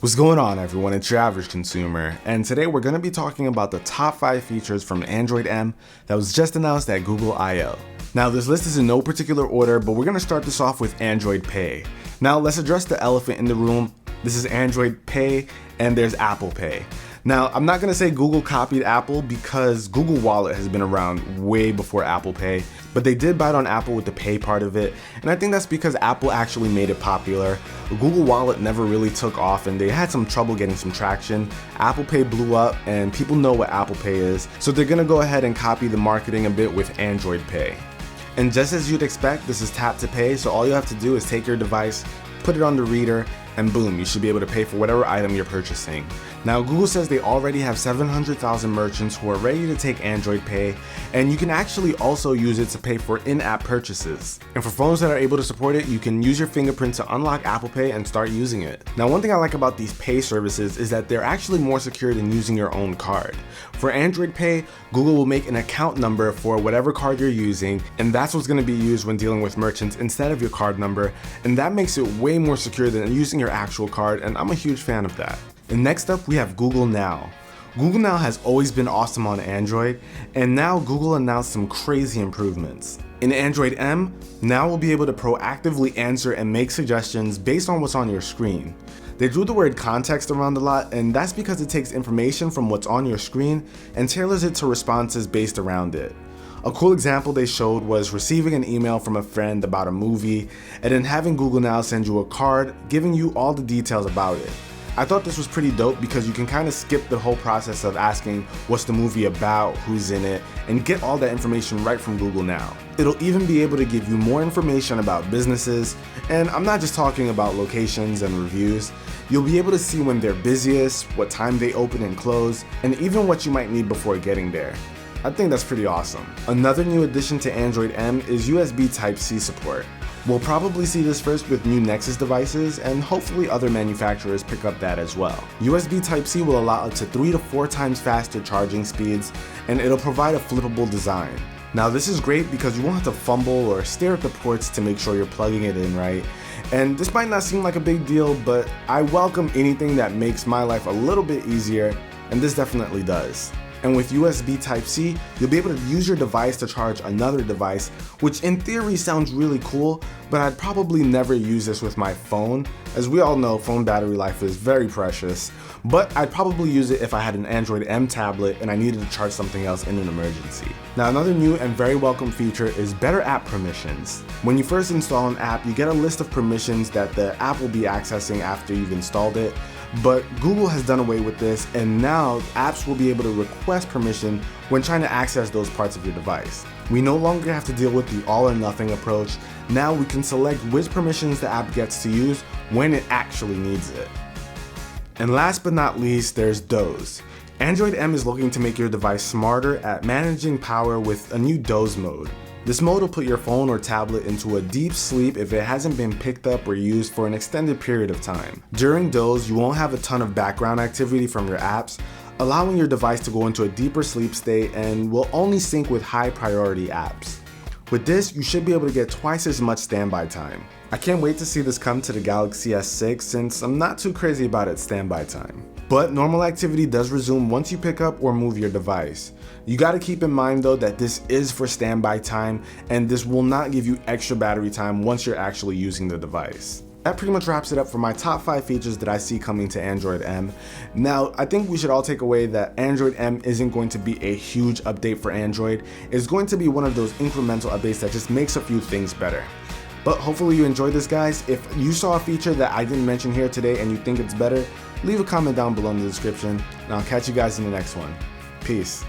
What's going on, everyone? It's your average consumer, and today we're going to be talking about the top 5 features from Android M that was just announced at Google I/O. Now, this list is in no particular order, but we're going to start this off with Android Pay. Now, let's address the elephant in the room. This is Android Pay, and there's Apple Pay. Now, I'm not going to say Google copied Apple because Google Wallet has been around way before Apple Pay, but they did bite on Apple with the pay part of it, and I think that's because Apple actually made it popular. Google Wallet never really took off and they had some trouble getting some traction. Apple Pay blew up and people know what Apple Pay is, so they're going to go ahead and copy the marketing a bit with Android Pay. And just as you'd expect, this is tap to pay, so all you have to do is take your device, put it on the reader, and boom, you should be able to pay for whatever item you're purchasing. Now, Google says they already have 700,000 merchants who are ready to take Android Pay, and you can actually also use it to pay for in-app purchases. And for phones that are able to support it, you can use your fingerprint to unlock Apple Pay and start using it. Now, one thing I like about these pay services is that they're actually more secure than using your own card. For Android Pay, Google will make an account number for whatever card you're using, and that's what's going to be used when dealing with merchants instead of your card number, and that makes it way more secure than using your actual card, and I'm a huge fan of that. And next up, we have Google Now. Google Now has always been awesome on Android, and now Google announced some crazy improvements. In Android M, Now will be able to proactively answer and make suggestions based on what's on your screen. They drew the word context around a lot, and that's because it takes information from what's on your screen and tailors it to responses based around it. A cool example they showed was receiving an email from a friend about a movie and then having Google Now send you a card giving you all the details about it. I thought this was pretty dope because you can kind of skip the whole process of asking what's the movie about, who's in it, and get all that information right from Google Now. It'll even be able to give you more information about businesses, and I'm not just talking about locations and reviews. You'll be able to see when they're busiest, what time they open and close, and even what you might need before getting there. I think that's pretty awesome. Another new addition to Android M is USB Type-C support. We'll probably see this first with new Nexus devices, and hopefully other manufacturers pick up that as well. USB Type-C will allow up to 3 to 4 times faster charging speeds, and it'll provide a flippable design. Now, this is great because you won't have to fumble or stare at the ports to make sure you're plugging it in right. And this might not seem like a big deal, but I welcome anything that makes my life a little bit easier, and this definitely does. And with USB Type-C, you'll be able to use your device to charge another device, which in theory sounds really cool, but I'd probably never use this with my phone. As we all know, phone battery life is very precious, but I'd probably use it if I had an Android M tablet and I needed to charge something else in an emergency. Now, another new and very welcome feature is better app permissions. When you first install an app, you get a list of permissions that the app will be accessing after you've installed it. But Google has done away with this, and now apps will be able to request permission when trying to access those parts of your device. We no longer have to deal with the all or nothing approach. Now we can select which permissions the app gets to use when it actually needs it. And last but not least, there's Doze. Android M is looking to make your device smarter at managing power with a new Doze mode. This mode will put your phone or tablet into a deep sleep if it hasn't been picked up or used for an extended period of time. During Doze, you won't have a ton of background activity from your apps, allowing your device to go into a deeper sleep state and will only sync with high priority apps. With this, you should be able to get twice as much standby time. I can't wait to see this come to the Galaxy S6 since I'm not too crazy about its standby time. But normal activity does resume once you pick up or move your device. You gotta keep in mind though that this is for standby time, and this will not give you extra battery time once you're actually using the device. That pretty much wraps it up for my top 5 features that I see coming to Android M. Now, I think we should all take away that Android M isn't going to be a huge update for Android. It's going to be one of those incremental updates that just makes a few things better. But hopefully you enjoyed this, guys. If you saw a feature that I didn't mention here today and you think it's better, leave a comment down below in the description, and I'll catch you guys in the next one. Peace.